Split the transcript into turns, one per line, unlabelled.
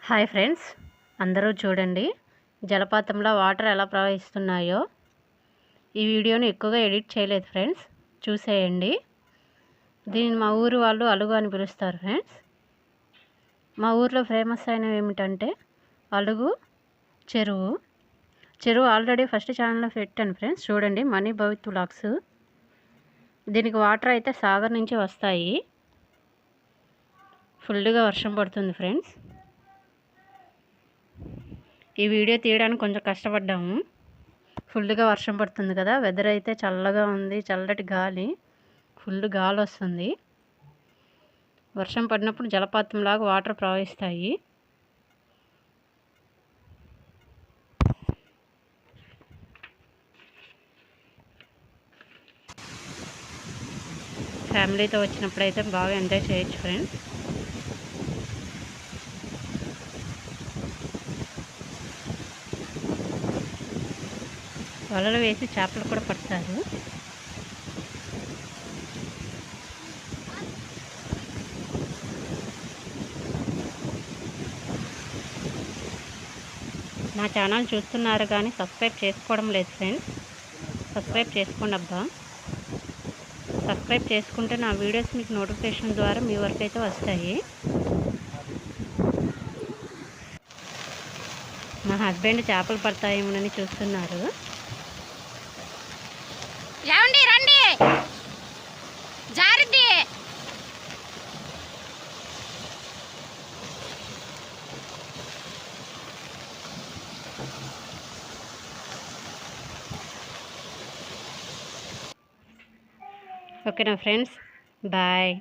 Hi friends, అందరూ చూడండి జలపాతంలో water ఎలా ప్రవహిస్తున్నాయో. ఈ వీడియోని ఎక్కువగా ఎడిట్ చేయలేదు ఫ్రెండ్స్, చూసేయండి. దీన్ని మా ఊరు వాళ్ళు అలుగు అని పిలుస్తారు ఫ్రెండ్స్. మా ఊర్లో ఫేమస్ అయినవి ఏమిటంటే అలుగు చెరువు ఆల్రెడీ ఫస్ట్ ఛానల్లో పెట్టాను ఫ్రెండ్స్, చూడండి. Money Bhavith vlogs. దీనికి వాటర్ అయితే సాగర్ నుంచి వస్తాయి. ఫుల్గా వర్షం పడుతుంది ఫ్రెండ్స్. ఈ వీడియో తీయడానికి కొంచెం కష్టపడ్డాము. ఫుల్గా వర్షం పడుతుంది కదా, వెదర్ అయితే చల్లగా ఉంది, చల్లటి గాలి, ఫుల్ గాలి వస్తుంది. వర్షం పడినప్పుడు జలపాతంలాగా వాటర్ ప్రవహిస్తాయి. ఫ్యామిలీతో వచ్చినప్పుడు అయితే బాగా ఎంజాయ్ చేయొచ్చు ఫ్రెండ్స్. వలలు వేసి చేపలు కూడా పడతారు. నా ఛానల్ చూస్తున్నారు కానీ సబ్స్క్రైబ్ చేసుకోవడం లేదు ఫ్రెండ్స్. సబ్స్క్రైబ్ చేసుకోండి అబ్బా. సబ్స్క్రైబ్ చేసుకుంటే నా వీడియోస్ మీకు నోటిఫికేషన్ ద్వారా మీ వరకు అయితే వస్తాయి. మా హస్బెండ్ చేపలు పడతాయేమోనని చూస్తున్నారు.
రండి జారిద్ది.
ఓకేనా ఫ్రెండ్స్, బాయ్.